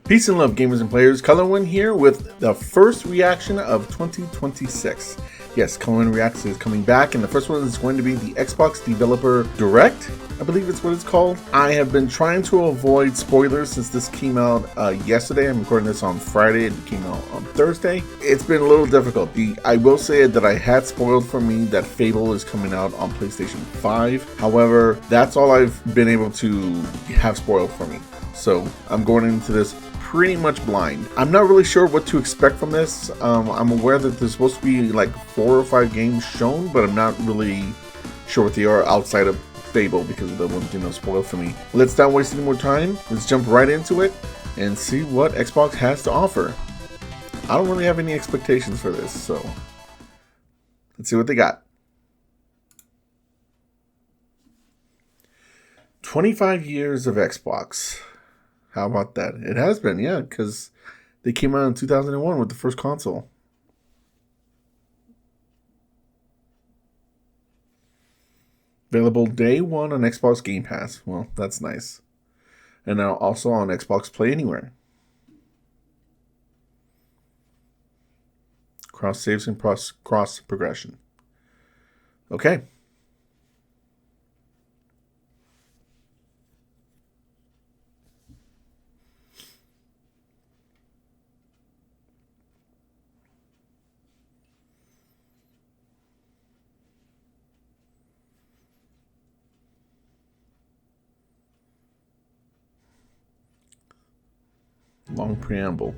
Peace and love, gamers and players. Colorwind here with the first reaction of 2026. Yes, Colorwind Reacts is coming back, and the first one is going to be the Xbox Developer Direct. I believe it's what it's called. I have been trying to avoid spoilers since this came out yesterday. I'm recording this on Friday. It came out on Thursday. It's been a little difficult. I will say that I had spoiled for me that Fable is coming out on PlayStation 5. However, that's all I've been able to have spoiled for me. So I'm going into this pretty much blind. I'm not really sure what to expect from this. I'm aware that there's supposed to be like 4 or 5 games shown, but I'm not really sure what they are outside of Fable because of the ones spoiled for me. Let's not waste any more time. Let's jump right into it and see what Xbox has to offer. I don't really have any expectations for this, so let's see what they got. 25 years of Xbox. How about that? It has been, yeah, because they came out in 2001 with the first console. Available day one on Xbox Game Pass. Well, that's nice. And now also on Xbox Play Anywhere. Cross saves and cross progression. Okay. Long preamble.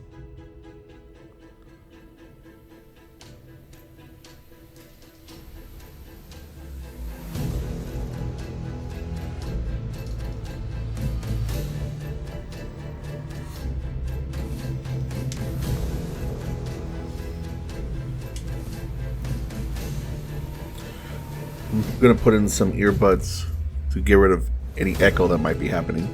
I'm going to put in some earbuds to get rid of any echo that might be happening.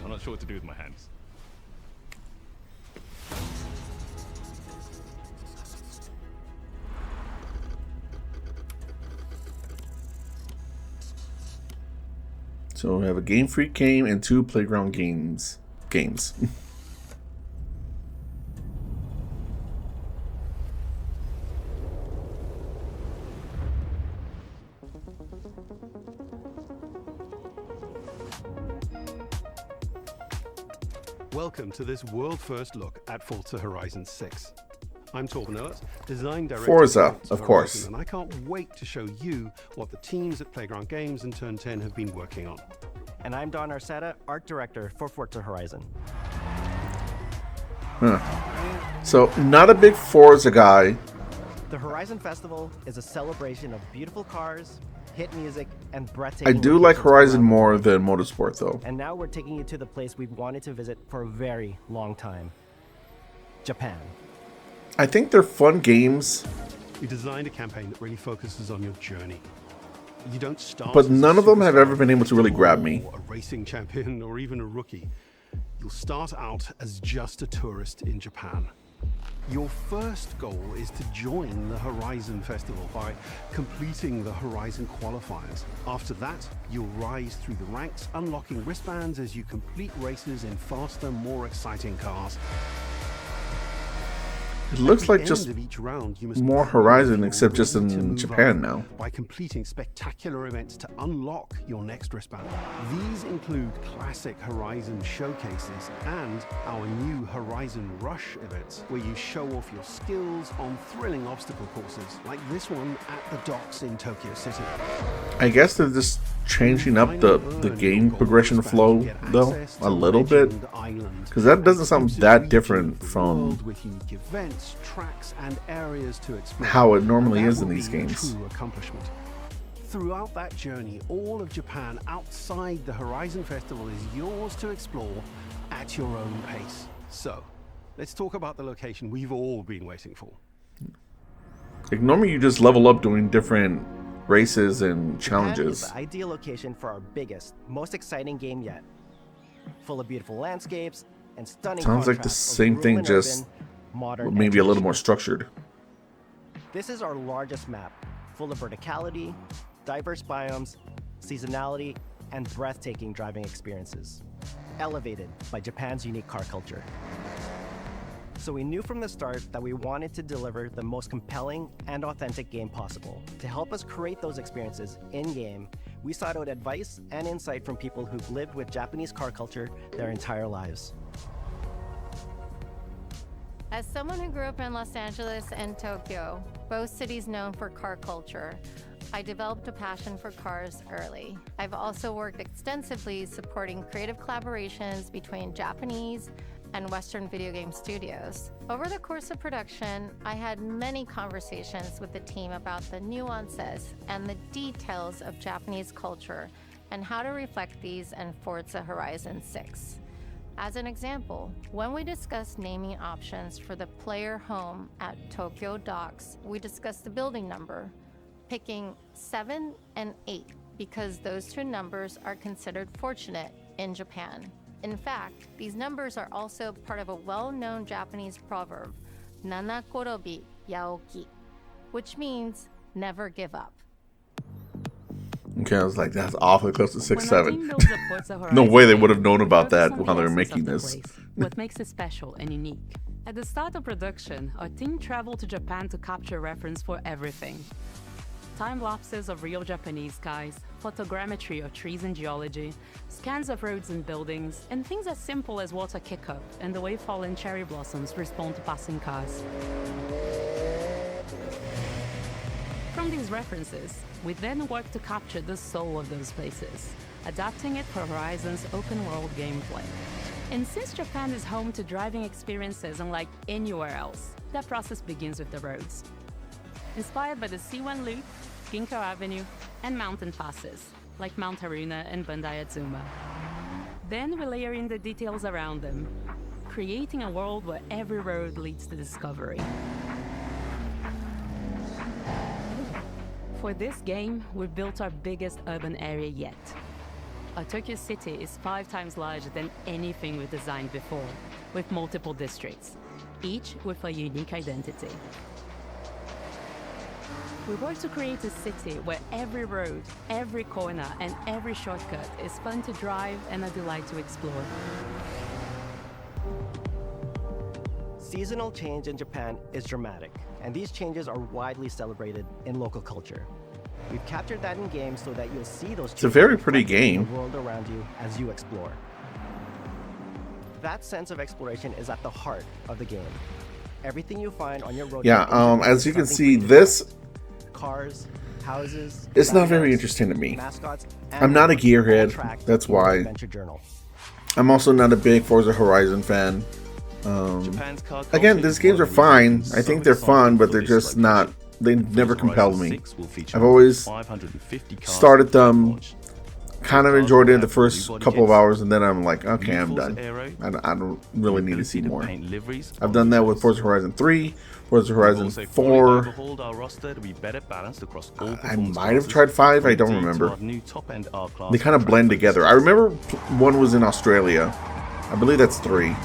I'm not sure what to do with my hands. So we have a Game Freak game and 2 Playground games. Welcome to this world-first look at Forza Horizon 6. I'm Torben Earth, design director Forza, of course. Horizon, and I can't wait to show you what the teams at Playground Games and Turn 10 have been working on. And I'm Don Arcetta, art director for Forza Horizon. So, not a big Forza guy. The Horizon Festival is a celebration of beautiful cars, hit music, and breathtaking. I do like locations Horizon around the more world. than Motorsport, though. And now we're taking you to the place we've wanted to visit for a very long time. Japan. I think they're fun games, We designed a campaign that really focuses on your journey. You don't start but as a none of them have superstar ever been able to really grab me. or a racing champion or even a rookie. You'll start out as just a tourist in Japan. Your first goal is to join the Horizon Festival by completing the Horizon qualifiers. After that, you'll rise through the ranks, unlocking wristbands as you complete races in faster, more exciting cars. It looks At the like end just of each round, you must more prove Horizon, you're except just ready to in move Japan on now. by completing spectacular events to unlock your next wristband. These include classic Horizon showcases and our new Horizon Rush events, where you show off your skills on thrilling obstacle courses, like this one at the docks in Tokyo City. I guess they're just changing up the game progression flow, though, a little bit. Because that doesn't sound that different from with unique events, tracks, and areas to explore. how it normally And that is in will these be a games. true accomplishment. Throughout that journey, all of Japan outside the Horizon Festival is yours to explore at your own pace. So, let's talk about the location we've all been waiting for. Like normally you just level up doing different races and Japan is challenges. the ideal location for our biggest, most exciting game yet. Full of beautiful landscapes and stunning Sounds like the contrasts of same rural thing, and just urban, modern and maybe a little more traditional. structured. This is our largest map, full of verticality, diverse biomes, seasonality, and breathtaking driving experiences, elevated by Japan's unique car culture. So we knew from the start that we wanted to deliver the most compelling and authentic game possible. To help us create those experiences in-game, we sought out advice and insight from people who've lived with Japanese car culture their entire lives. As someone who grew up in Los Angeles and Tokyo, both cities known for car culture, I developed a passion for cars early. I've also worked extensively supporting creative collaborations between Japanese and Western video game studios. Over the course of production, I had many conversations with the team about the nuances and the details of Japanese culture and how to reflect these in Forza Horizon 6. As an example, when we discussed naming options for the player home at Tokyo Docks, we discussed the building number, picking 7 and 8 because those two numbers are considered fortunate in Japan. In fact, these numbers are also part of a well-known Japanese proverb, Nana Korobi Yaoki, which means never give up. Okay, I was like, that's awfully close to 6, When 7. our team builds a Forza No Horizon way they game, would have known we about focus that on the while they were essence making of the this. place, what makes it special and unique. At the start of production, our team traveled to Japan to capture reference for everything. Time lapses of real Japanese skies, photogrammetry of trees and geology, scans of roads and buildings, and things as simple as water kick-up and the way fallen cherry blossoms respond to passing cars. From these references, we then work to capture the soul of those places, adapting it for Horizon's open-world gameplay. And since Japan is home to driving experiences unlike anywhere else, that process begins with the roads. Inspired by the C1 Loop, Ginkgo Avenue, and mountain passes, like Mount Haruna and Bandai Atsuma. Then we layer in the details around them, creating a world where every road leads to discovery. For this game, we've built our biggest urban area yet. Our Tokyo city is 5 times larger than anything we've designed before, with multiple districts, each with a unique identity. We work to create a city where every road, every corner, and every shortcut is fun to drive and a delight to explore. Seasonal change in Japan is dramatic, and these changes are widely celebrated in local culture. We've captured that in game so that you'll see those It's a very changes pretty reflected in game. the world around you as you explore. That sense of exploration is at the heart of the game. Everything you find on your road Yeah, trip in Japan as is you can something see, for you to this discover. Cars, houses, it's not very landmarks, interesting to me. mascots, I'm not a and gearhead, all tracked that's in your why. adventure journal. I'm also not a big Forza Horizon fan. Japan's car Again, culture these is games one are of the fine. reasons I it's think so they're exciting fun, but for they're this just location. not. They never Forza compelled Horizon me. 6 will feature I've always 550 cars started at them, launch. kind of Cars enjoyed will it the have first new body couple of kits, hours, and then I'm like, okay, new I'm Forza done. Aero, I don't really need to see ability more. paint liveries I've on done the that with vehicles. Forza Horizon 3, Forza We've Horizon also fully 4. overhauled our roster to be better balanced across all I performance might have classes, tried 5. I from don't D to remember. our new top-end R-Class They kind of track blend focus together. I tests. remember one was in Australia. I believe that's 3.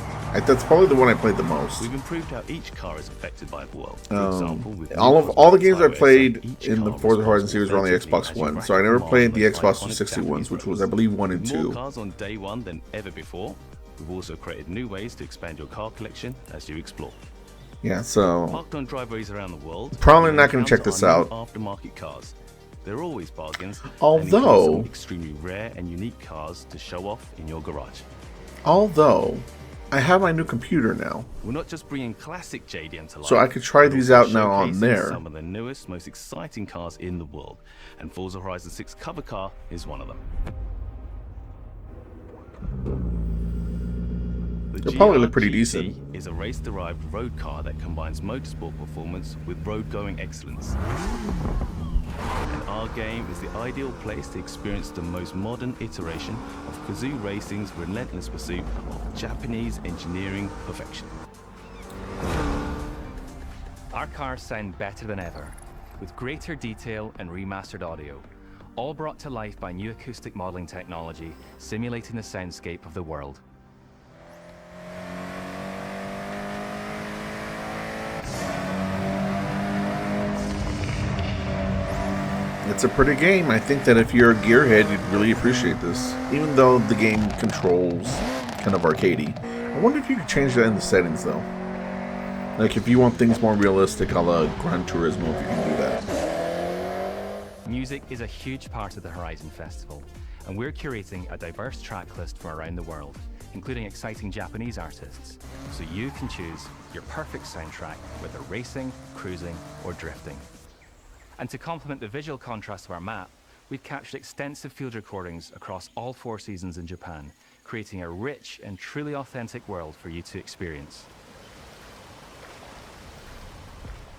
That's probably the one I played the most. We've improved how each car is affected by the world. For example, with new All the cosmetic games I highways, played each in the car Forza Horizon responds series were on the authentically Xbox as you One, rack so I never command played the those Xbox iconic 360 ones, Japanese which was, roads. I believe, 1 and With more 2. cars on day one than ever before, we've also created new ways to expand your car collection as you explore. Yeah, so Parked on driveways around the world, Probably you not gonna encounter check this our new out. Aftermarket cars. They're always bargains. and Although- include some extremely rare and unique cars to show off in your garage. although I have my new computer now, We're not just bringing classic JDM to life. so I could try we're these also out now on showcasing there. Some of the newest, most exciting cars in the world, and Forza Horizon 6 cover car is one of them. The They'll probably look pretty GR-GT decent. is a race-derived road car that combines motorsport performance with road-going excellence. And our game is the ideal place to experience the most modern iteration of Kazoo Racing's relentless pursuit of Japanese engineering perfection. Our cars sound better than ever, with greater detail and remastered audio, all brought to life by new acoustic modeling technology, simulating the soundscape of the world. It's a pretty game. I think that if you're a gearhead, you'd really appreciate this. Even though the game controls kind of arcadey. I wonder if you could change that in the settings though. Like if you want things more realistic a la Gran Turismo, if you can do that. Music is a huge part of the Horizon Festival, and we're curating a diverse track list from around the world, including exciting Japanese artists, so you can choose your perfect soundtrack, whether racing, cruising, or drifting. And to complement the visual contrast of our map, we've captured extensive field recordings across all 4 seasons in Japan, creating a rich and truly authentic world for you to experience.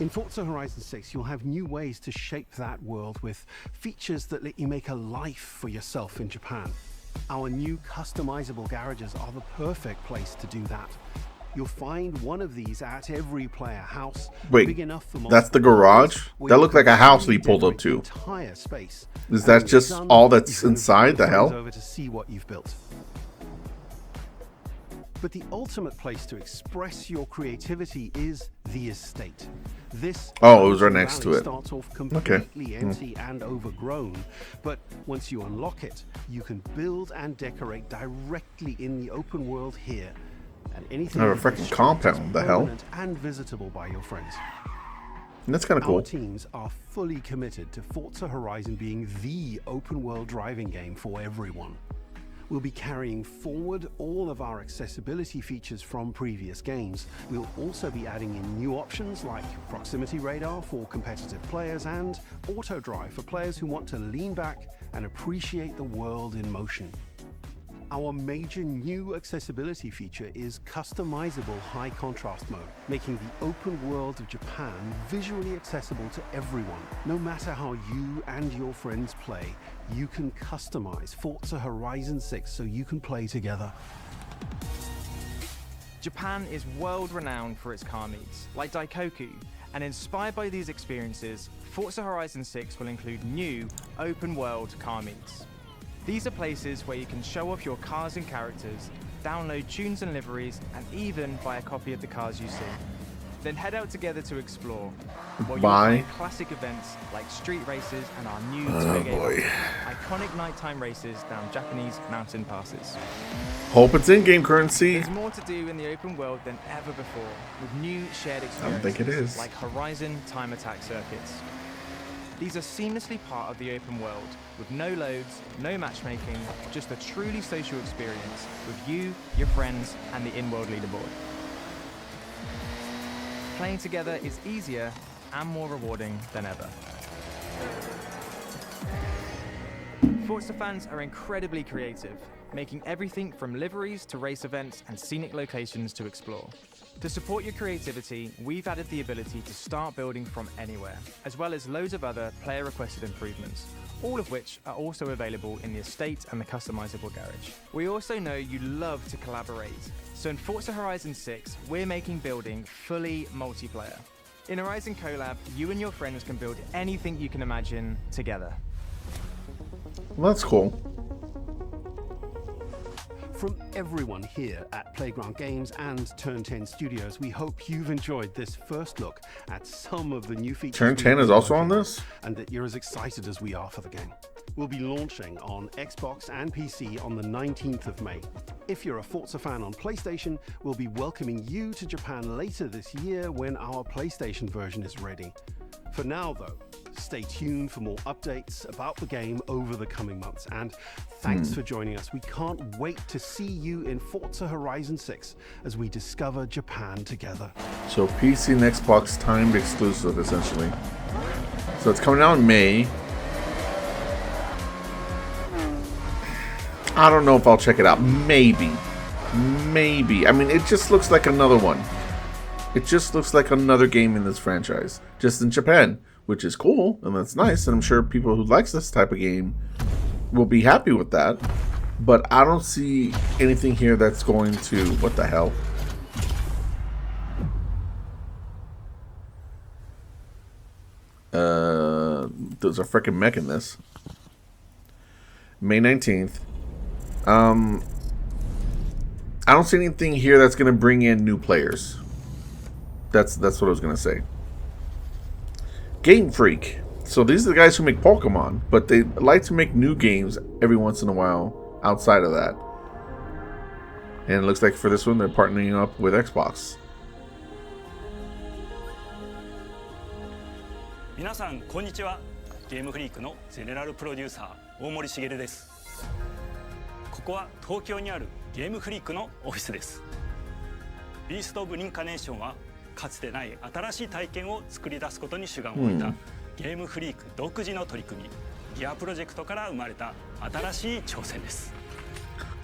In Forza Horizon 6, you'll have new ways to shape that world with features that let you make a life for yourself in Japan. Our new customizable garages are the perfect place to do that. You'll find one of these at every player house. Wait, big enough for that's the garage? That looked like a house we pulled up to. Entire space. Is that just all that's inside? The hell? Over to see what you've built. But the ultimate place to express your creativity is the estate. This it was right next to it. Starts off completely empty and overgrown, but once you unlock it, you can build and decorate directly in the open world here. And anything a freaking compound, the hell? And visitable by your friends. That's kind of cool. Our teams are fully committed to Forza Horizon being the open world driving game for everyone. We'll be carrying forward all of our accessibility features from previous games. We'll also be adding in new options like proximity radar for competitive players and auto drive for players who want to lean back and appreciate the world in motion. Our major new accessibility feature is customizable high contrast mode, making the open world of Japan visually accessible to everyone. No matter how you and your friends play, you can customize Forza Horizon 6 so you can play together. Japan is world-renowned for its car meets, like Daikoku, and inspired by these experiences, Forza Horizon 6 will include new open-world car meets. These are places where you can show off your cars and characters, download tunes and liveries, and even buy a copy of the cars you see. Then head out together to explore, where you'll find classic events like street races and our new iconic nighttime races down Japanese mountain passes. Hope it's in-game currency. There's more to do in the open world than ever before, with new shared experiences I don't think it is. like Horizon time attack circuits. These are seamlessly part of the open world, with no loads, no matchmaking, just a truly social experience with you, your friends, and the in-world leaderboard. Playing together is easier and more rewarding than ever. Forza fans are incredibly creative, making everything from liveries to race events and scenic locations to explore. To support your creativity, we've added the ability to start building from anywhere, as well as loads of other player-requested improvements, all of which are also available in the estate and the customizable garage. We also know you love to collaborate, so in Forza Horizon 6, we're making building fully multiplayer. In Horizon Collab, you and your friends can build anything you can imagine together. Well, that's cool. From everyone here at Playground Games and Turn 10 Studios, we hope you've enjoyed this first look at some of the new features. Turn 10 is also on this? And that you're as excited as we are for the game. We'll be launching on Xbox and PC on the 19th of May. If you're a Forza fan on PlayStation, we'll be welcoming you to Japan later this year when our PlayStation version is ready. For now, though, stay tuned for more updates about the game over the coming months. And thanks for joining us. We can't wait to see you in Forza Horizon 6 as we discover Japan together. So PC and Xbox timed exclusive, essentially. So it's coming out in May. I don't know if I'll check it out. Maybe. I mean, it just looks like another one. It just looks like another game in this franchise, just in Japan, which is cool, and that's nice, and I'm sure people who likes this type of game will be happy with that. But I don't see anything here that's going to... What the hell? There's a freaking mech in this. May 19th. I don't see anything here that's gonna bring in new players. That's what I was gonna say. Game Freak. So these are the guys who make Pokemon, but they like to make new games every once in a while outside of that. And it looks like for this one, they're partnering up with Xbox. 皆さんこんにちは。ゲームフリークのゼネラルプロデューサー大森茂です。ここは東京にあるゲームフリークのオフィスです。ビースト・オブ・リンカネーションはかつてない新しい体験を作り出すことに主眼を置いたゲームフリーク独自の取り組み、ギアプロジェクトから生まれた新しい挑戦です。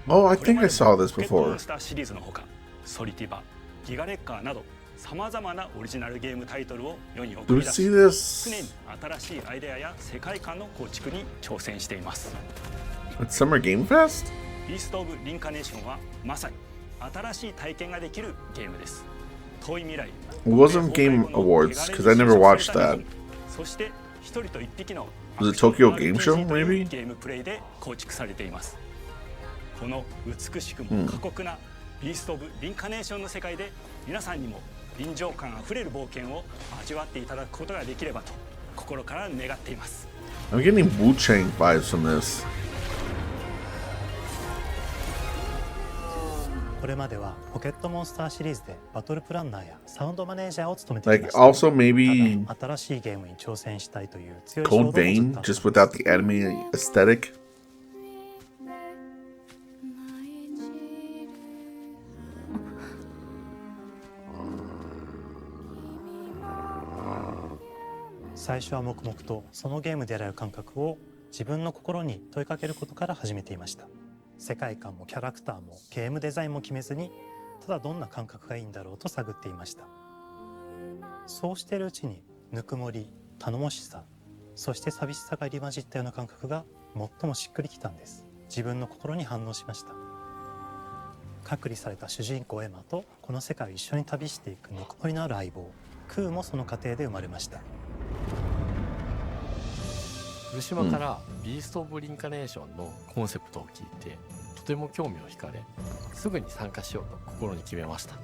Oh, I think I saw this ポケットモ before. ンスターシリーズのほか、ソリティバ、ギガレッカーなどさまざまなオリジナルゲームタイトルを世に送り出し、常に新しいアイデアや世界観の構築に挑戦しています。At Summer Game Fest? ビースト・オブ・リンカネーションはまさに新しい体験ができるゲームです。遠い未来。It wasn't Game Awards because I never watched that. そして一人と一匹の Was it Tokyo Game Show, maybe? ゲームプレイで構築されています。この美しくも過酷なビースト・オブ・リンカネーションの世界で皆さんにも臨場感あふれる冒険を味わっていただくことができればと心から願っています。I'm getting Wu-Chang vibes from this. これまではポケットモンスターシリーズでバトルプランナーやサウンドマネージャーを務めてき Like ました。 also maybe ただ新しいゲームに挑戦したいという強い衝動 Code を持った Vein の just without the anime aesthetic. 最初は黙々とそのゲームである感覚を自分の心に問いかけることから始めていました。世界観もキャラクターもゲームデザインも決めずに、ただどんな感覚がいいんだろうと探っていました。そうしているうちにぬくもり、頼もしさ、そして寂しさが入り混じったような感覚が最もしっくりきたんです。自分の心に反応しました。隔離された主人公エマとこの世界を一緒に旅していくぬくもりのある相棒クーもその過程で生まれました。古島からビースト・オブ・リンカネーションのコンセプトを聞いてとても興味を惹かれ、すぐに参加しようと心に決めました。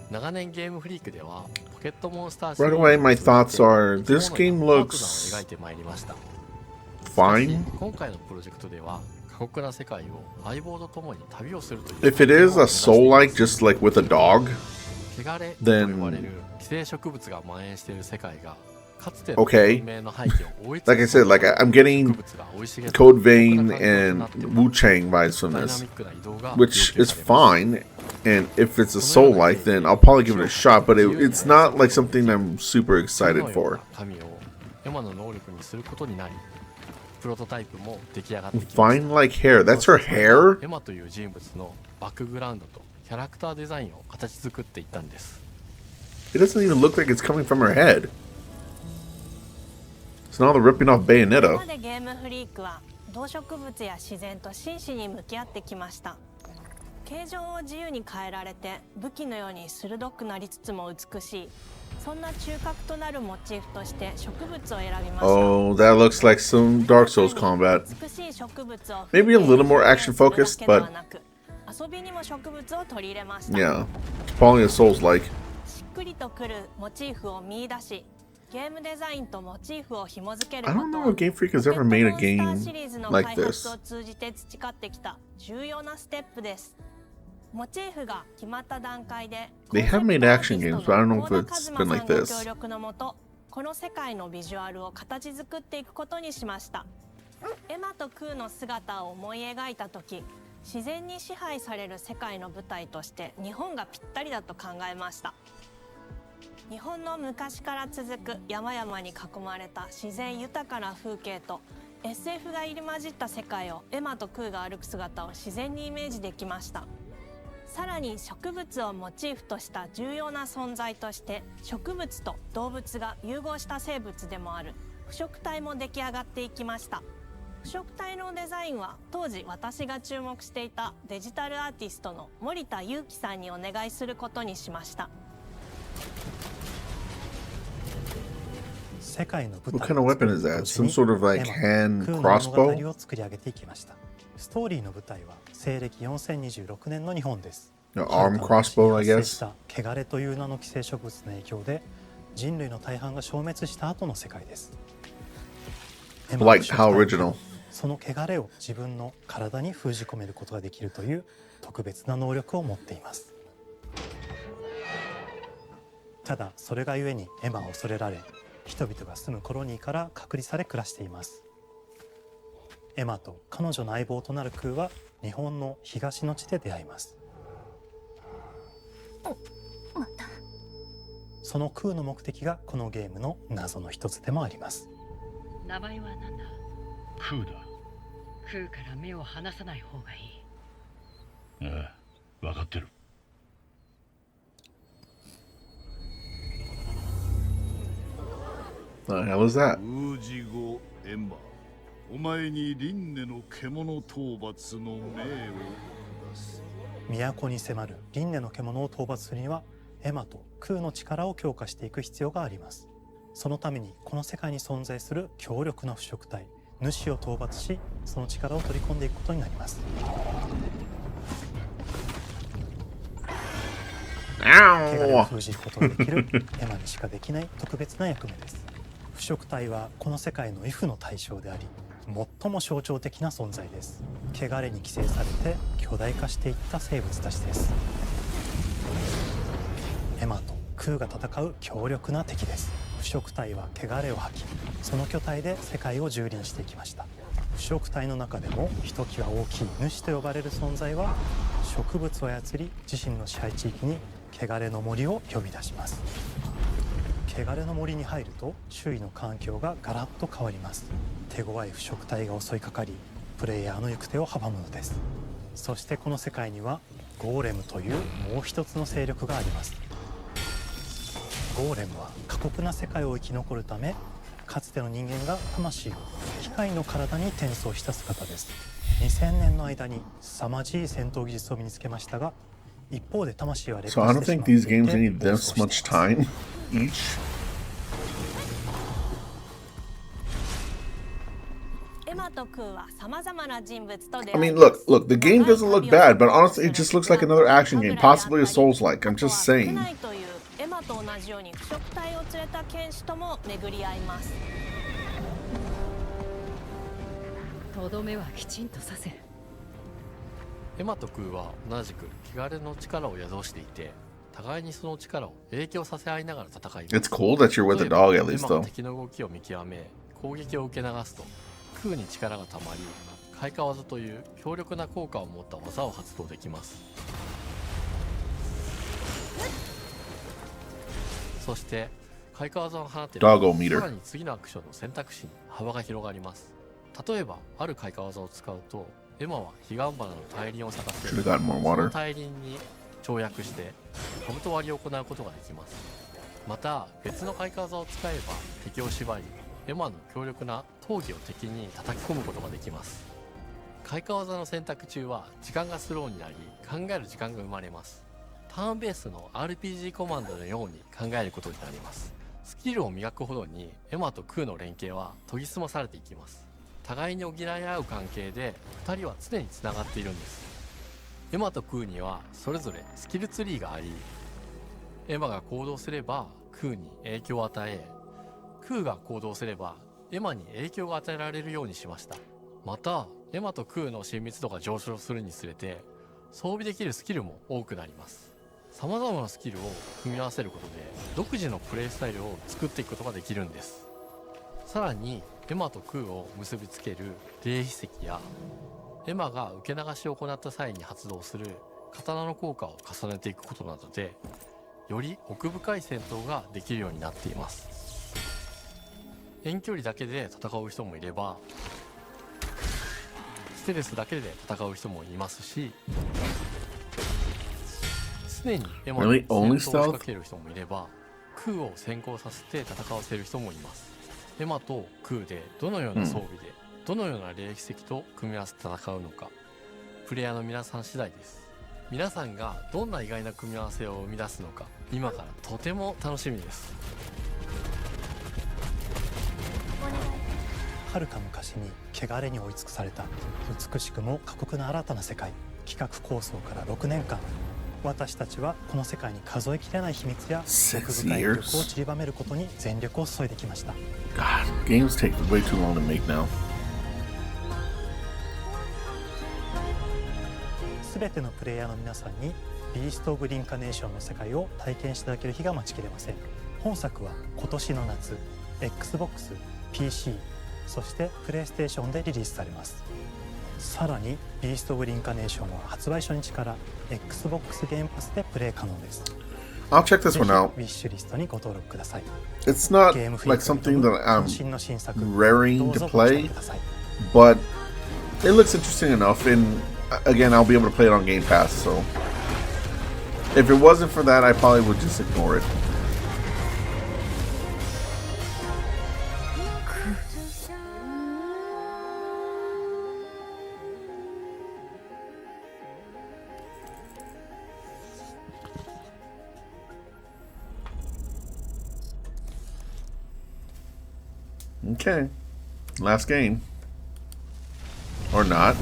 長年ゲームフリークではポケットモンスターシリーズ Right away, my thoughts are this game パートナーを looks 描いてまいりました。 fine. 今回のプロジェクトでは過酷な世界を相棒と共に旅をするという If it is a soul-like, just like with a dog, 汚れと then 呼ばれる寄生植物が蔓延している世界がかつての Okay. 文明の背景を覆い like I said, like I'm getting Code Vein and Wu-Chang vibes from this, which is fine. And if it's a soul-like, then I'll probably give it a shot. But it's not like something I'm super excited for. 神をエマの能力にすることになり、プロトタイプも出来上がってきました。 Fine like hair. That's her hair? エマという人物のバックグラウンドとキャラクターデザインを形作っていったんです。 It doesn't even look like it's coming from her head. It's not ripping off こ Bayonetta. れまでゲームフリークは動植物や自然と真摯に向き合ってきました。形状を自由に変えられて武器のように鋭くなりつつも美しい、そんな中核となるモチーフとして植物を選びました。 Oh, that looks like some Dark Souls combat. 美しい植物を Maybe a little more action focused, but 遊びにも植物を取り入れました。 yeah, it's probably a Souls-like. しっくりとくるモチーフを見出し、ゲームデザインとモチーフを紐付ける I こ don't と know は if Game Freak has ever made a ポケットモン game スターシリーズの like 開発 this. を通じて培ってきた重要なステップです。モチーフが決まった段階で They have made action games, but I don't know if it's been like 協 this. 力のもと、この世界のビジュアルを形作っていくことにしました。エマとクーの姿を思い描いた時、自然に支配される世界の舞台として日本がぴったりだと考えました。日本の昔から続く山々に囲まれた自然豊かな風景と SF が入り混じった世界をエマとクーが歩く姿を自然にイメージできました。さらに植物をモチーフとした重要な存在として植物と動物が融合した生物でもある腐植体も出来上がっていきました。腐植体のデザインは当時私が注目していたデジタルアーティストの森田裕樹さんにお願いすることにしました。世界の舞 What 台 kind of weapon is that? Some sort of like エマ hand 空の物語 crossbow? を作り上げていきました。ストーリーの舞台は西暦4026年の日本です。 An arm crossbow, I 発生 guess. した汚れという名の寄生植物の影響で人類の大半が消滅した後の世界です。エマの Like 正 how 体 original. はその汚れを自分の体に封じ込めることができるという特別な能力を持っています。ただそれがゆえにエマは恐れられ、人々が住むコロニーから隔離され暮らしています。エマと彼女の相棒となるクーは日本の東の地で出会います。そのクーの目的がこのゲームの謎の一つでもあります。名前は何だ？クーだ。クーから目を離さない方がいい。ああ、分かってる。What the hell is that? ウジゴエマ、お前に輪廻の獣討伐の命を下す。都に迫る輪廻の獣を討伐するにはエマとクーの力を強化していく必要があります。そのためにこの世界に存在する強力な腐食体主を討伐し、その力を取り込んでいくことになります。汚れを封じることができるエマにしかできない特別な役目です。腐食体はこの世界の畏怖の対象であり、最も象徴的な存在です。汚れに寄生されて巨大化していった生物たちです。エマとクーが戦う強力な敵です。腐食体は汚れを吐き、その巨体で世界を蹂躙していきました。腐食体の中でもひときわ大きい主と呼ばれる存在は、植物を操り自身の支配地域に汚れの森を呼び出します。汚れの森に入ると周囲の環境がガラッと変わります。手強い腐食体が襲いかかり、プレイヤーの行く手を阻むのです。そしてこの世界にはゴーレムというもう一つの勢力があります。ゴーレムは過酷な世界を生き残るため、かつての人間が魂を機械の体に転送した姿です。2000年の間に凄まじい戦闘技術を身につけましたが、一方で魂は劣化 So I し don't てしま think ってい these て games need 暴 this 走して much います。 time each. エマとクーは様々な人物と出 I 会い mean, ます look, the game doesn't look bad, but honestly, it just looks like another action game, possibly a Souls-like. I'm just ク saying. ナイというエマと同じように腐食体を連れた剣士とも巡り合います。とどめはきちんとさせる。エマとクーは同じく汚れの力を宿していて、互いにその力を影響させ合いながら戦います。 It's cool that you're with a dog at エ least, マが though. 敵の動きを見極め、攻撃を受け流すとクーに力がたまり、開花技という強力な効果を持った技を発動できます。そして開花技を放っている Doggo と、 meter. さらに次のアクションの選択肢に幅が広がります。例えばある開花技を使うと、エマは彼岸花の大輪を咲かせ、 Should've gotten more その water. 大輪に跳躍して兜割りを行うことができます。また別の開花技を使えば敵を縛り、エマの強力な闘技を敵に叩き込むことができます。開花技の選択中は時間がスローになり、考える時間が生まれます。ターンベースの RPG コマンドのように考えることになります。スキルを磨くほどにエマとクーの連携は研ぎ澄まされていきます。互いに補い合う関係で2人は常につながっているんです。エマとクーにはそれぞれスキルツリーがあり、エマが行動すればクーに影響を与え、クーが行動すればエマに影響が与えられるようにしました。またエマとクーの親密度が上昇するにつれて装備できるスキルも多くなります。様々なスキルを組み合わせることで独自のプレイスタイルを作っていくことができるんです。さらにエマとクーを結びつける霊秘石や、エマが受け流しを行った際に発動する刀の効果を重ねていくことなどで、より奥深い戦闘ができるようになっています。遠距離だけで戦う人もいれば、ステルスだけで戦う人もいますし、常にエマに戦闘を仕掛ける人もいれば、クーを先行させて戦わせる人もいます。エマとクーでどのような装備で、どのような霊秘石と組み合わせて戦うのか、プレイヤーの皆さん次第です。皆さんがどんな意外な組み合わせを生み出すのか、今からとても楽しみです。はるか昔に汚れに追い尽くされた美しくも過酷な新たな世界。企画構想から6年間、私たちはこの世界に数えきれない秘密や奥深い魅力を散りばめることに全力を注いできました。 God, games take way too long to make now. すべてのプレイヤーの皆さんにビースト・オブ・リンカネーションの世界を体験していただける日が待ちきれません。本作は今年の夏 Xbox、PC、そしてプレイステーションでリリースされます。さらにビースト・オブ・リンカネーションは発売初日から Xbox ゲームパスでプレイ可能です。 I'll check this one out. ウィッシュリストにご登録ください。 It's not like something that I'm raring to play, but it looks interesting enough, and again, I'll be able to play it on Game Pass, so if it wasn't for that, I probably would just ignore it. Okay, last game. Or not.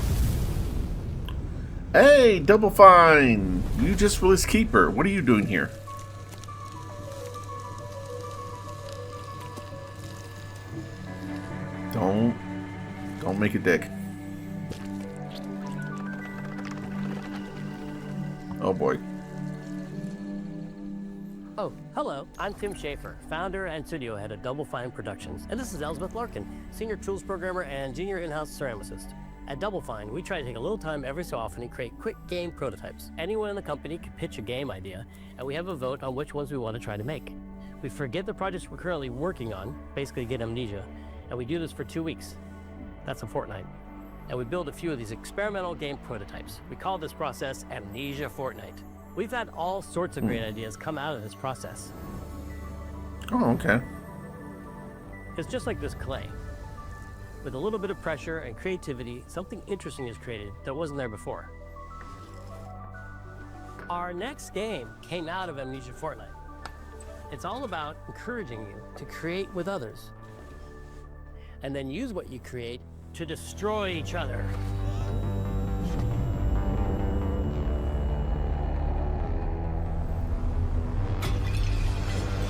Hey, Double Fine! You just released Keeper. What are you doing here? Don't make a dick. Oh boy. Oh, hello. I'm Tim Schafer, founder and studio head of Double Fine Productions, and this is Elizabeth Larkin, senior tools programmer and junior in-house ceramicist. At Double Fine, we try to take a little time every so often and create quick game prototypes. Anyone in the company can pitch a game idea, and we have a vote on which ones we want to try to make. We forget the projects we're currently working on, basically get amnesia, and we do this for 2 weeks. That's a fortnight. And we build a few of these experimental game prototypes. We call this process Amnesia Fortnight. We've had all sorts of great ideas come out of this process. Oh, okay. It's just like this clay. With a little bit of pressure and creativity, something interesting is created that wasn't there before. Our next game came out of Amnesia Fortnight. It's all about encouraging you to create with others, and then use what you create to destroy each other.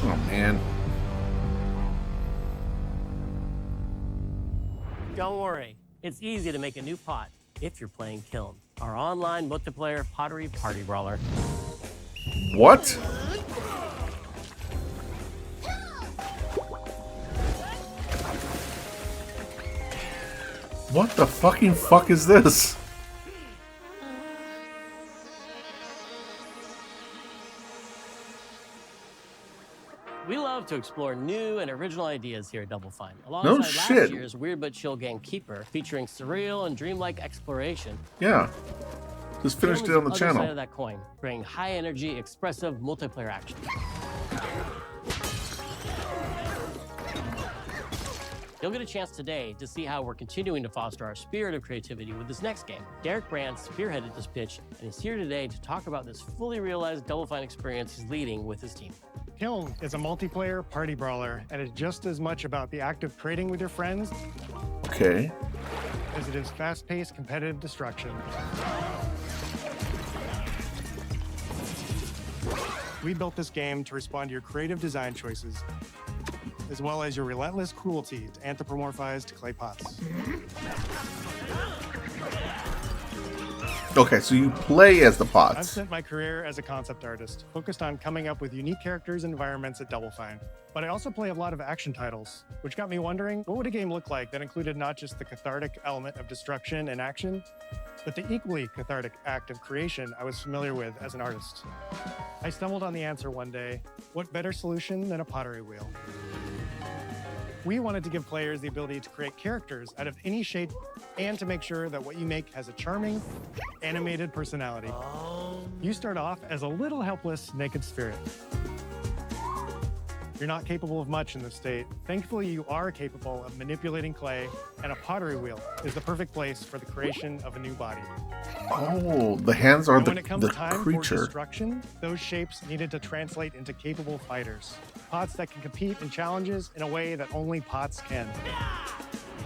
Oh man. Don't worry, it's easy to make a new pot if you're playing Kiln, our online multiplayer pottery party brawler. What? What the fucking fuck is this? We love to explore new and original ideas here at Double Fine. Alongside last year's Weird But Chill game Keeper, featuring surreal and dreamlike exploration. Yeah. Just finished it on the channel. Side of that coin, bring high energy, expressive multiplayer action. You'll get a chance today to see how we're continuing to foster our spirit of creativity with this next game. Derek Brand spearheaded this pitch, and he's here today to talk about this fully realized Double Fine experience he's leading with his team. Kiln is a multiplayer party brawler, and it's just as much about the act of trading with your friends as it is fast-paced competitive destruction. We built this game to respond to your creative design choices, as well as your relentless cruelty to anthropomorphized clay pots. Okay, so you play as the pots. I've spent my career as a concept artist, focused on coming up with unique characters and environments at Double Fine. But I also play a lot of action titles, which got me wondering, what would a game look like that included not just the cathartic element of destruction and action, but the equally cathartic act of creation I was familiar with as an artist? I stumbled on the answer one day: what better solution than a pottery wheel? We wanted to give players the ability to create characters out of any shape and to make sure that what you make has a charming, animated personality. You start off as a little helpless, naked spirit. You're not capable of much in this state. Thankfully, you are capable of manipulating clay, and a pottery wheel is the perfect place for the creation of a new body. Oh, the hands are when it comes the time creature. For destruction, those shapes needed to translate into capable fighters. Pots that can compete in challenges in a way that only pots can.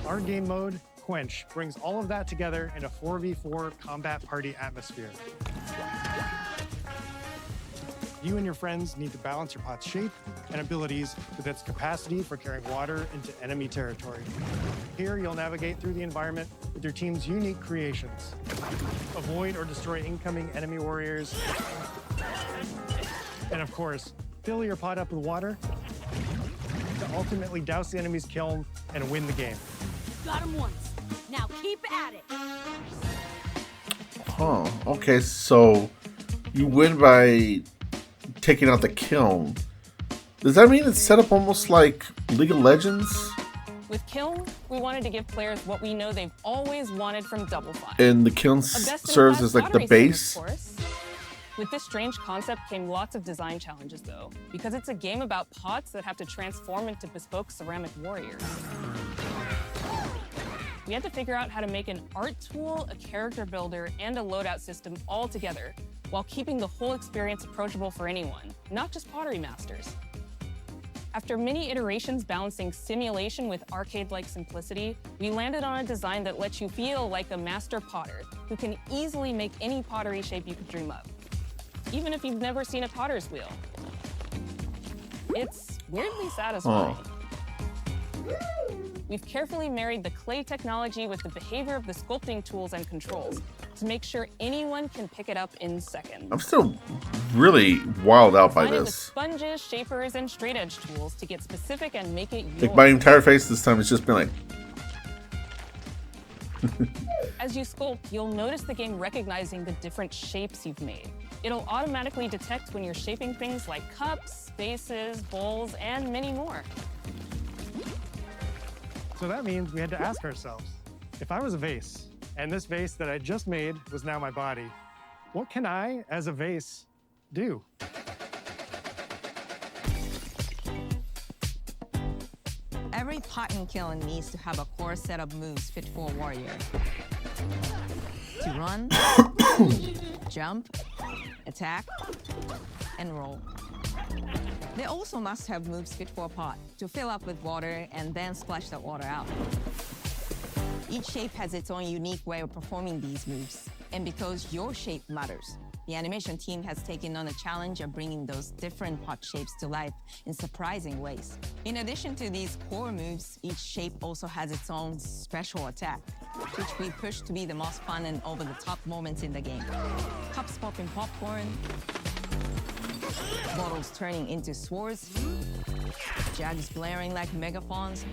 Our game mode, Quench, brings all of that together in a 4v4 combat party atmosphere. You and your friends need to balance your pot's shape and abilities with its capacity for carrying water into enemy territory. Here, you'll navigate through the environment with your team's unique creations. Avoid or destroy incoming enemy warriors. And of course, fill your pot up with water to ultimately douse the enemy's kiln and win the game. Got him once. Now keep at it. Huh. Okay, so you win by taking out the kiln. Does that mean it's set up almost like League of Legends? With Kiln, we wanted to give players what we know they've always wanted from Double Fine. And the kiln serves as like the base? Of course. With this strange concept came lots of design challenges, though, because it's a game about pots that have to transform into bespoke ceramic warriors. We had to figure out how to make an art tool, a character builder, and a loadout system all together, while keeping the whole experience approachable for anyone, not just pottery masters. After many iterations balancing simulation with arcade-like simplicity, we landed on a design that lets you feel like a master potter who can easily make any pottery shape you could dream up, even if you've never seen a potter's wheel. It's weirdly satisfying. We've carefully married the clay technology with the behavior of the sculpting tools and controls to make sure anyone can pick it up in seconds. I'm still really wilded out by Combining this. the sponges, shapers, and straight edge tools to get specific and make it yours. Like my entire face this time has just been like... As you sculpt, you'll notice the game recognizing the different shapes you've made. It'll automatically detect when you're shaping things like cups, vases, bowls, and many more. So that means we had to ask ourselves, if I was a vase, and this vase that I just made was now my body, what can I, as a vase, do? Every pot and kiln needs to have a core set of moves fit for a warrior. To run, jump, attack, and roll. They also must have moves fit for a pot to fill up with water and then splash that water out. Each shape has its own unique way of performing these moves. And because your shape matters, the animation team has taken on the challenge of bringing those different pot shapes to life in surprising ways. In addition to these core moves, each shape also has its own special attack, which we push to be the most fun and over-the-top moments in the game. Cups popping popcorn, bottles turning into swords, jugs blaring like megaphones,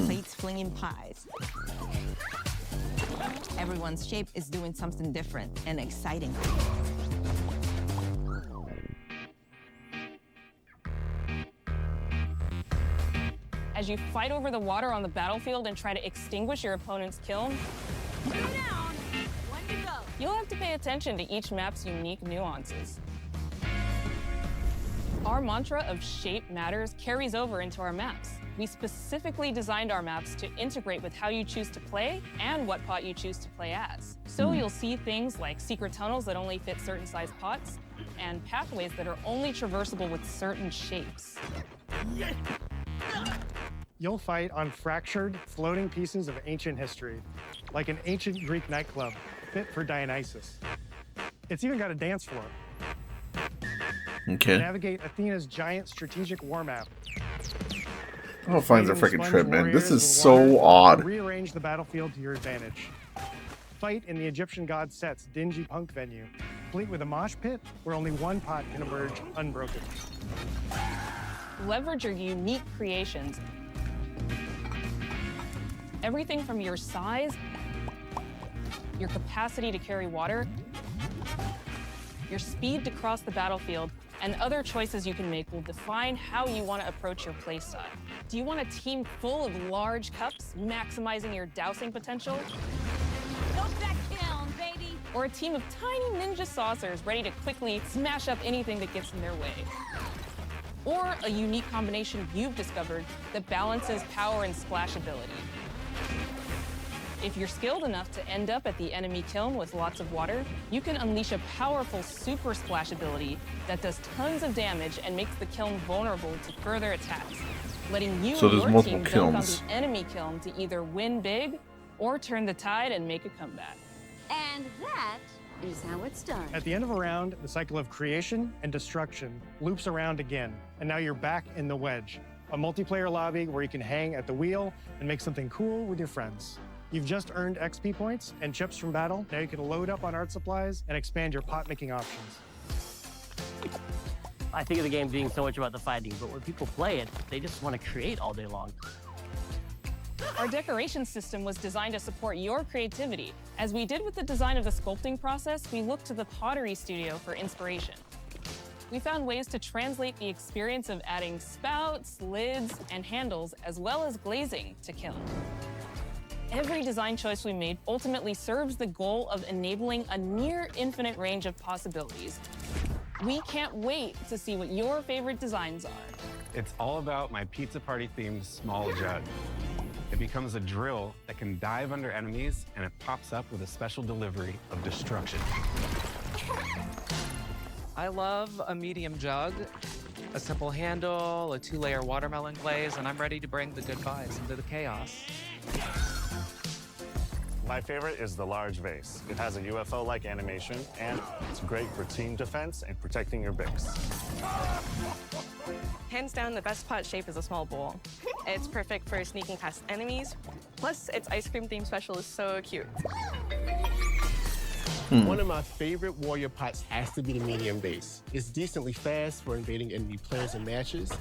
plates flinging pies. Everyone's shape is doing something different and exciting. As you fight over the water on the battlefield and try to extinguish your opponent's kiln, you'll have to pay attention to each map's unique nuances. Our mantra of shape matters carries over into our maps. We specifically designed our maps to integrate with how you choose to play and what pot you choose to play as. So you'll see things like secret tunnels that only fit certain size pots and pathways that are only traversable with certain shapes. You'll fight on fractured, floating pieces of ancient history, like an ancient Greek nightclub fit for Dionysus. It's even got a dance floor. Okay. Navigate Athena's giant strategic war map. Oh, finds a freaking trip, man. This is so odd. Rearrange the battlefield to your advantage. Fight in the Egyptian god Set's dingy punk venue, complete with a mosh pit where only one pot can emerge unbroken. Leverage your unique creations. Everything from your size, your capacity to carry water, your speed to cross the battlefield, and other choices you can make will define how you want to approach your playstyle. Do you want a team full of large cups, maximizing your dousing potential? Don't that kiln, baby! Or a team of tiny ninja saucers ready to quickly smash up anything that gets in their way? Or a unique combination you've discovered that balances power and splashability? If you're skilled enough to end up at the enemy kiln with lots of water, you can unleash a powerful super splash ability that does tons of damage and makes the kiln vulnerable to further attacks. letting you So and there's your multiple team dunk kilns. on the enemy kiln to either win big or turn the tide and make a comeback. And that is how it's done. At the end of a round, the cycle of creation and destruction loops around again, and now you're back in the wedge, a multiplayer lobby where you can hang at the wheel and make something cool with your friends. You've just earned XP points and chips from battle. Now you can load up on art supplies and expand your pot-making options. I think of the game being so much about the fighting, but when people play it, they just want to create all day long. Our decoration system was designed to support your creativity. As we did with the design of the sculpting process, we looked to the Pottery Studio for inspiration. We found ways to translate the experience of adding spouts, lids, and handles, as well as glazing to kiln. Every design choice we made ultimately serves the goal of enabling a near infinite range of possibilities. We can't wait to see what your favorite designs are. It's all about my pizza party themed small jug. It becomes a drill that can dive under enemies, and it pops up with a special delivery of destruction. I love a medium jug, a simple handle, a 2-layer watermelon glaze, and I'm ready to bring the good vibes into the chaos. My favorite is the large vase. It has a UFO-like animation, and it's great for team defense and protecting your Bix. Hands down, the best pot shape is a small bowl. It's perfect for sneaking past enemies. Plus, its ice cream theme special is so cute. One of my favorite warrior pots has to be the medium base. It's decently fast for invading enemy players and matches.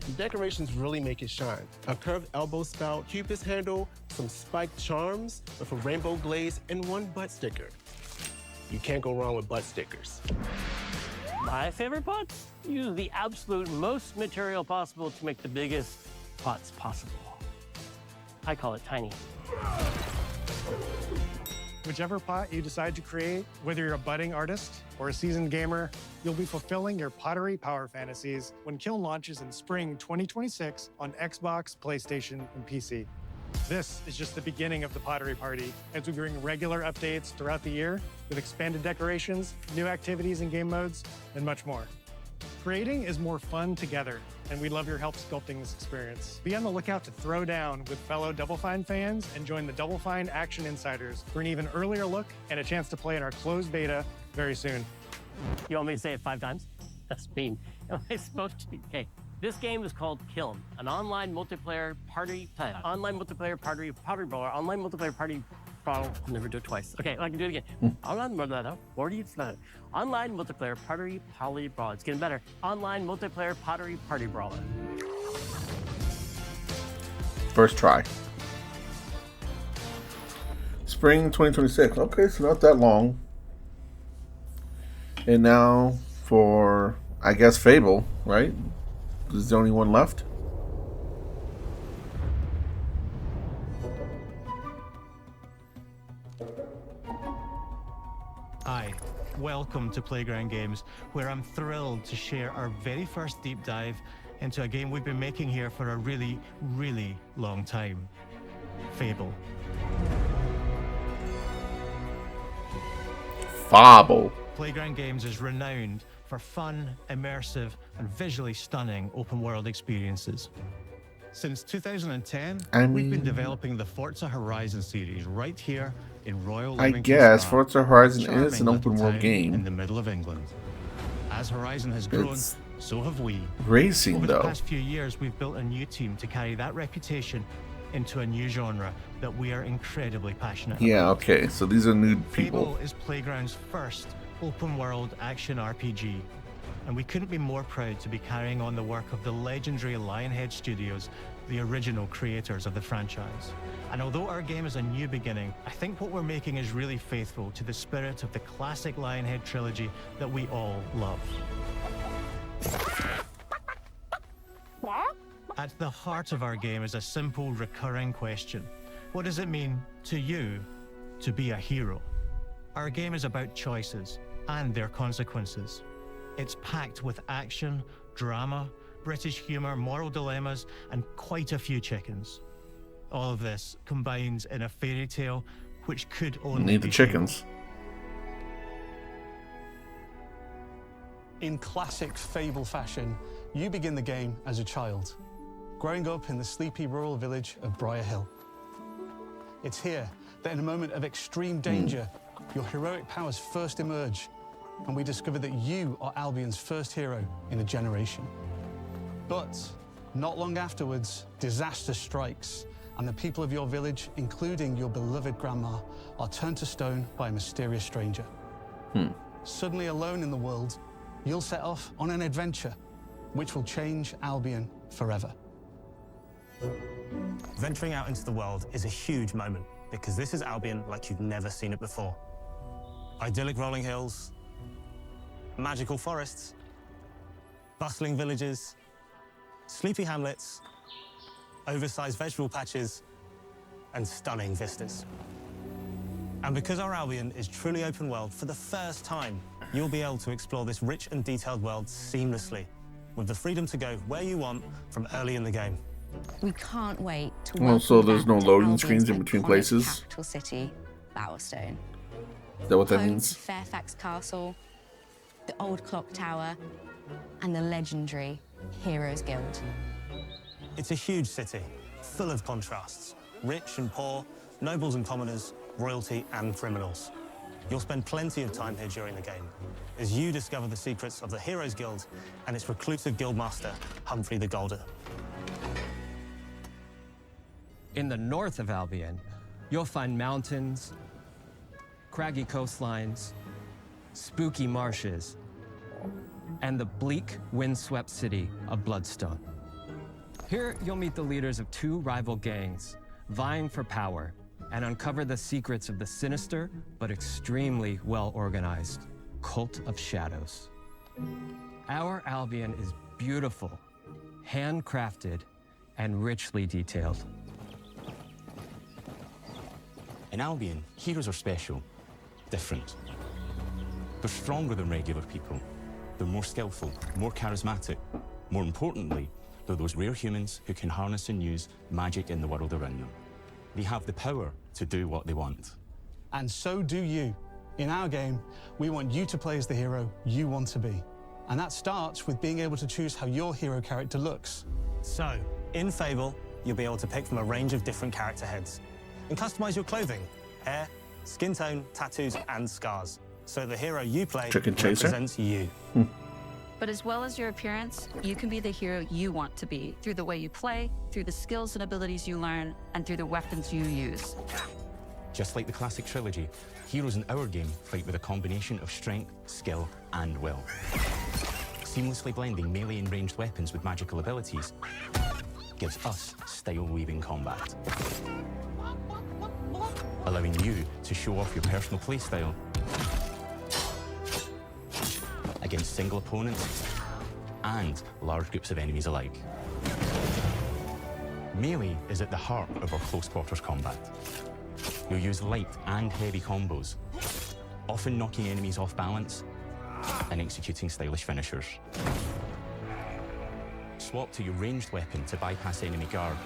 The decorations really make it shine. A curved elbow spout, Cupid's handle, some spiked charms with a rainbow glaze, and one butt sticker. You can't go wrong with butt stickers. My favorite pots use the absolute most material possible to make the biggest pots possible. I call it tiny. Whichever pot you decide to create, whether you're a budding artist or a seasoned gamer, you'll be fulfilling your pottery power fantasies when Kiln launches in spring 2026 on Xbox, PlayStation, and PC. This is just the beginning of the Pottery Party as we bring regular updates throughout the year with expanded decorations, new activities and game modes, and much more. Creating is more fun together, and we love your help sculpting this experience. Be on the lookout to throw down with fellow Double Fine fans and join the Double Fine Action Insiders for an even earlier look and a chance to play in our closed beta very soon. You want me to say it 5 times? That's mean. Am I supposed to? Okay. This game is called Kiln, an online multiplayer party brawler, online multiplayer I'll never do it twice. Okay, I can do it again. Online multiplayer poly brawler. It's getting better. Online multiplayer pottery party brawler. First try. Spring 2026. Okay, so not that long. And now for, I guess, Fable, right? Is the only one left? Hi, welcome to Playground Games, where I'm thrilled to share our very first deep dive into a game we've been making here for a really, really long time. Fable. Fable. Playground Games is renowned for fun, immersive, and visually stunning open-world experiences. Since 2010, we've been developing the Forza Horizon series right here in Royal I Livingston guess Spa, Forza Horizon charming is an little open world town game. in the middle of England. As Horizon has grown, It's so have we. racing, Over though. the past few years, we've built a new team to carry that reputation into a new genre that we are incredibly passionate about. Yeah, okay, so these are new people. Fable is Playground's first open-world action RPG, and we couldn't be more proud to be carrying on the work of the legendary Lionhead Studios, the original creators of the franchise. And although our game is a new beginning, I think what we're making is really faithful to the spirit of the classic Lionhead trilogy that we all love. At the heart of our game is a simple, recurring question. What does it mean to you to be a hero? Our game is about choices and their consequences. It's packed with action, drama, British humor, moral dilemmas, and quite a few chickens. All of this combines in a fairy tale which could only Need be the chickens. In classic Fable fashion, you begin the game as a child. growing up in the sleepy rural village of Briar Hill. It's here that in a moment of extreme danger, your heroic powers first emerge, and we discover that you are Albion's first hero in a generation. But not long afterwards, disaster strikes, and the people of your village, including your beloved grandma, are turned to stone by a mysterious stranger. Suddenly alone in the world, you'll set off on an adventure which will change Albion forever. Venturing out into the world is a huge moment because this is Albion like you've never seen it before. Idyllic rolling hills, magical forests, bustling villages, sleepy hamlets, oversized vegetable patches, and stunning vistas. And because our Albion is truly open world, for the first time, you'll be able to explore this rich and detailed world seamlessly, with the freedom to go where you want from early in the game. We can't wait to Well, so welcome there's back no to loading Albion's screens in between iconic places? capital city, Bowerstone. Is that what that Home means? to Fairfax Castle, the old clock tower, and the legendary Heroes Guild. It's a huge city, full of contrasts. Rich and poor, nobles and commoners, royalty and criminals. You'll spend plenty of time here during the game, as you discover the secrets of the Heroes Guild and its reclusive guildmaster, Humphrey the Golden. In the north of Albion, you'll find mountains, craggy coastlines, spooky marshes, and the bleak, windswept city of Bloodstone. Here, you'll meet the leaders of two rival gangs, vying for power, and uncover the secrets of the sinister but extremely well-organized Cult of Shadows. Our Albion is beautiful, handcrafted, and richly detailed. In Albion, heroes are special, different. They're stronger than regular people. They're more skillful, more charismatic. More importantly, they're those rare humans who can harness and use magic in the world around them. They have the power to do what they want. And so do you. In our game, we want you to play as the hero you want to be. And that starts with being able to choose how your hero character looks. So, in Fable, you'll be able to pick from a range of different character heads and customize your clothing, hair, skin tone, tattoos, and scars. So the hero you play Chicken chaser? represents you. But as well as your appearance, you can be the hero you want to be through the way you play, through the skills and abilities you learn, and through the weapons you use. Just like the classic trilogy, heroes in our game fight with a combination of strength, skill, and will. Seamlessly blending melee and ranged weapons with magical abilities gives us style-weaving combat. Allowing you to show off your personal playstyle against single opponents and large groups of enemies alike. Melee is at the heart of our close quarters combat. You'll use light and heavy combos, often knocking enemies off balance and executing stylish finishers. Swap to your ranged weapon to bypass enemy guard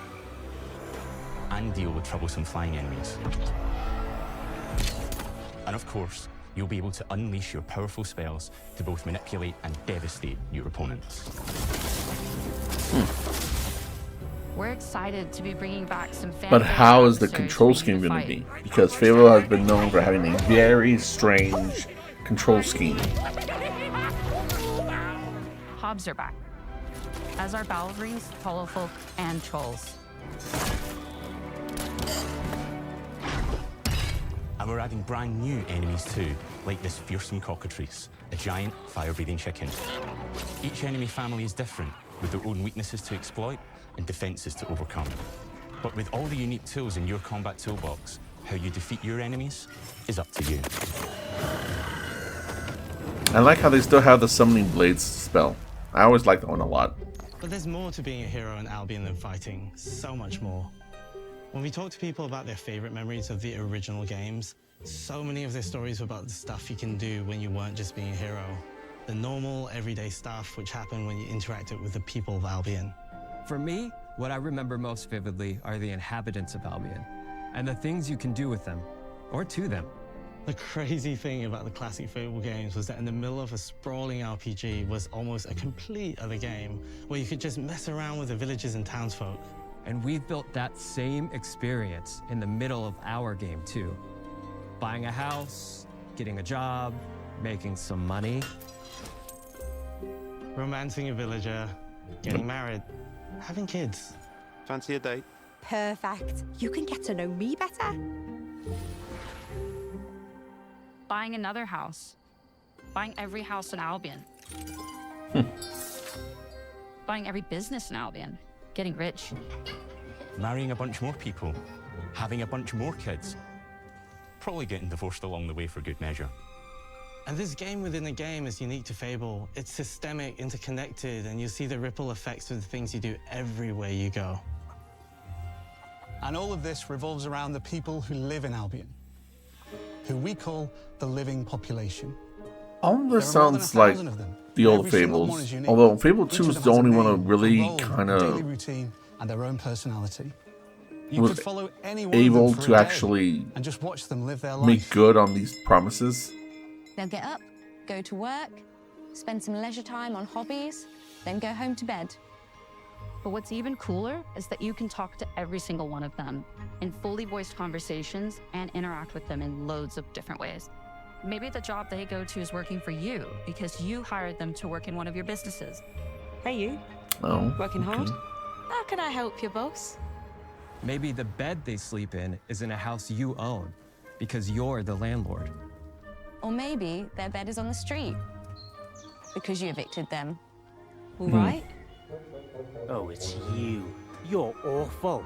and deal with troublesome flying enemies. And of course, you'll be able to unleash your powerful spells to both manipulate and devastate your opponents. We're excited to be bringing back some fan But how is the episodes control for you scheme to going to fight. be? Because Fable has been known for having a very strange control scheme. Hobbs are back, as are Balverines, Hollowfolk, and Trolls. And we're adding brand new enemies too, like this fearsome cockatrice, a giant fire-breathing chicken. Each enemy family is different, with their own weaknesses to exploit and defenses to overcome. But with all the unique tools in your combat toolbox, how you defeat your enemies is up to you. I like how they still have the Summoning Blades spell. I always like that one a lot. But there's more to being a hero in Albion than fighting, so much more. When we talk to people about their favorite memories of the original games, so many of their stories were about the stuff you can do when you weren't just being a hero. The normal, everyday stuff which happened when you interacted with the people of Albion. For me, what I remember most vividly are the inhabitants of Albion, and the things you can do with them, or to them. The crazy thing about the classic Fable games was that in the middle of a sprawling RPG was almost a complete other game where you could just mess around with the villagers and townsfolk. And we've built that same experience in the middle of our game too. Buying a house, getting a job, making some money. Romancing a villager, getting married, having kids. Fancy a date? Perfect. You can get to know me better. Buying another house. Buying every house in Albion. Buying every business in Albion. Getting rich. Marrying a bunch more people. Having a bunch more kids. Probably getting divorced along the way for good measure. And this game within a game is unique to Fable. It's systemic, interconnected, and you see the ripple effects of the things you do everywhere you go. And all of this revolves around the people who live in Albion, who we call the living population. All of this sounds like the old Fables, although Fable 2 is the only one that really kind of routine and their own personality. was able to actually and just watch them live their life. make good on these promises. They'll get up, go to work, spend some leisure time on hobbies, then go home to bed. But what's even cooler is that you can talk to every single one of them in fully voiced conversations and interact with them in loads of different ways. Maybe the job they go to is working for you because you hired them to work in one of your businesses. Hey, you. Oh, working hard? How can I help you, boss? Maybe the bed they sleep in is in a house you own because you're the landlord. Or maybe their bed is on the street because you evicted them. All right. Oh, it's you. You're awful.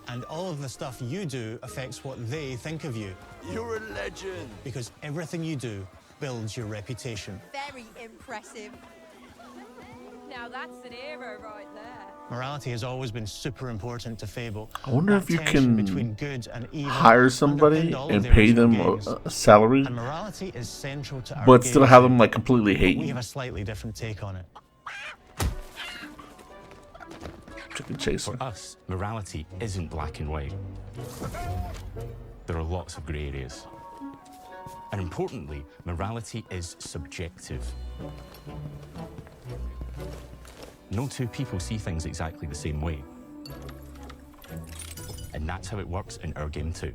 And all of the stuff you do affects what they think of you. You're a legend. Because everything you do builds your reputation. Very impressive. Now that's an hero right there. Morality has always been super important to Fable. I wonder if you between can good and evil hire somebody and pay them a salary, And morality is central to our but still games, have them like completely hate we you. have a slightly different take on it. Chicken chaser. For us, morality isn't black and white. There are lots of grey areas. And importantly, morality is subjective. No two people see things exactly the same way. And that's how it works in our game too.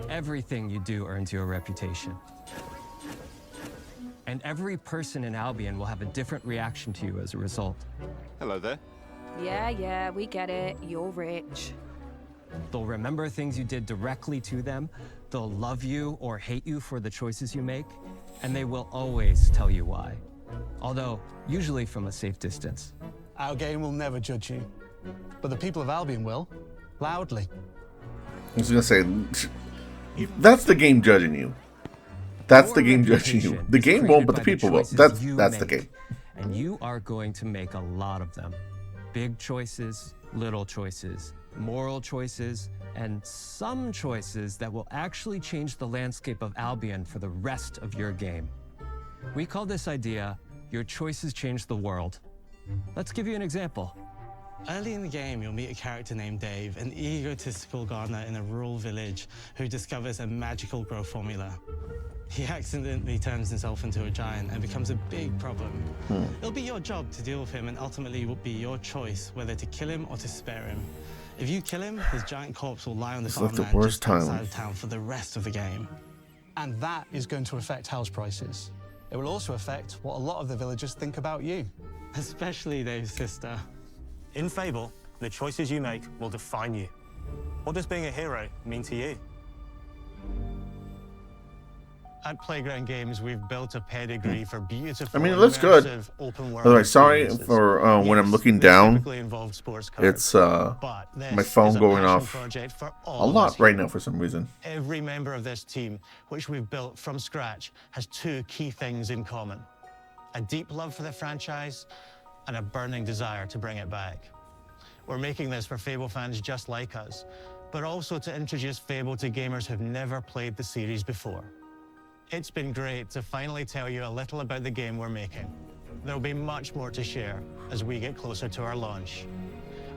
Everything you do earns you a reputation. And every person in Albion will have a different reaction to you as a result. Hello there. Yeah, we get it. You're rich. They'll remember things you did directly to them, they'll love you or hate you for the choices you make, and they will always tell you why. Although, usually from a safe distance. Our game will never judge you, but the people of Albion will, loudly. I was gonna say, that's the game judging you. That's the game judging you. The game won't, but the people will. That's the game. And you are going to make a lot of them. Big choices, little choices, moral choices, and some choices that will actually change the landscape of Albion for the rest of your game. We call this idea, your choices change the world. Let's give you an example. Early in the game, you'll meet a character named Dave, an egotistical gardener in a rural village who discovers a magical growth formula. He accidentally turns himself into a giant and becomes a big problem. It'll be your job to deal with him, and ultimately it will be your choice whether to kill him or to spare him. If you kill him, his giant corpse will lie on the farmland just outside of town for the rest of the game. And that is going to affect house prices. It will also affect what a lot of the villagers think about you. Especially Dave's sister. In Fable, the choices you make will define you. What does being a hero mean to you? At Playground Games, we've built a pedigree for beautiful, I mean, it looks good. immersive, open world By the way, sorry experiences. for when I'm Yes, looking this down. typically involved sports cars, It's but this my phone is a going passion off project for a all of lot us right here. now for some reason. Every member of this team, which we've built from scratch, has two key things in common: a deep love for the franchise and a burning desire to bring it back. We're making this for Fable fans just like us, but also to introduce Fable to gamers who've never played the series before. It's been great to finally tell you a little about the game we're making. There'll be much more to share as we get closer to our launch.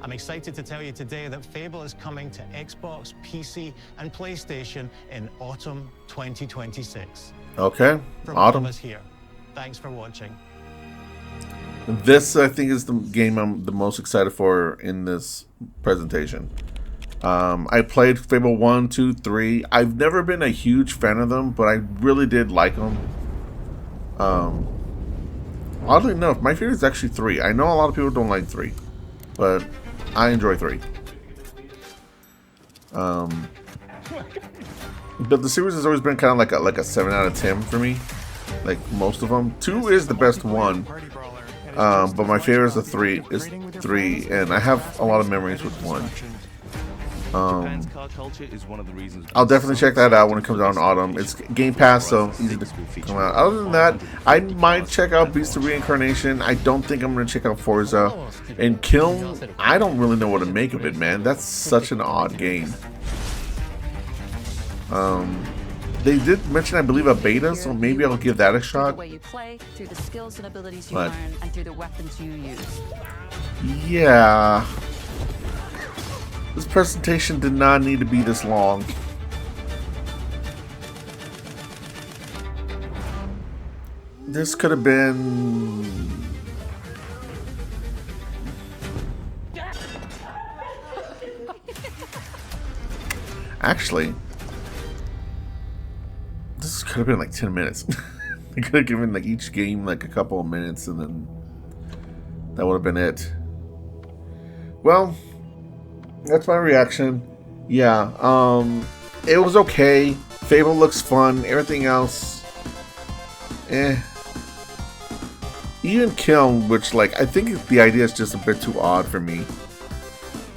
I'm excited to tell you today that Fable is coming to Xbox, PC, and PlayStation in autumn 2026. Okay, From all autumn. of us here, thanks for watching. This, I think, is the game I'm the most excited for in this presentation. I played Fable 1, 2, 3. I've never been a huge fan of them, but I really did like them. Oddly enough, my favorite is actually 3. I know a lot of people don't like 3, but I enjoy 3. But the series has always been kind of like a 7 out of 10 for me. Like most of them. 2 is the best one. But my favorite is the 3, and I have a lot of memories with 1. I'll definitely check that out when it comes out in autumn. It's Game Pass, so easy to come out. Other than that, I might check out Beast of Reincarnation. I don't think I'm going to check out Forza. And Kiln, I don't really know what to make of it, man. That's such an odd game. They did mention, I believe, a beta, so maybe I'll give that a shot. The way you play, through the skills and abilities you But learn, and through the weapons you use. yeah. This presentation did not need to be this long. This could have been... Actually, this could have been like 10 minutes. They could have given like each game like a couple of minutes, and then that would have been it. Well, that's my reaction. Yeah, it was okay. Fable looks fun. Everything else, even Kiln, which, like, I think the idea is just a bit too odd for me.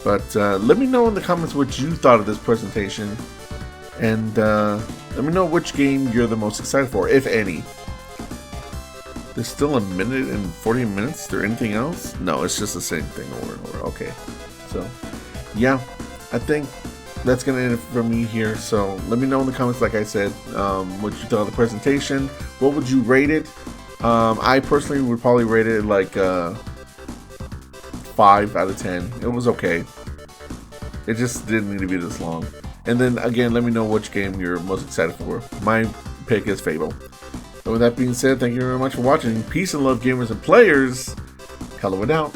But let me know in the comments what you thought of this presentation, and let me know which game you're the most excited for, if any. There's still 1 minute and 40 minutes. Is there anything else? No, it's just the same thing over and over. Okay, so yeah, I think that's gonna end it for me here. So let me know in the comments, like I said, what you thought of the presentation. What would you rate it? I personally would probably rate it like 5 out of 10. It was okay. It just didn't need to be this long. And then again, let me know which game you're most excited for. My pick is Fable. And with that being said, thank you very much for watching. Peace and love, gamers and players. Colorwind out.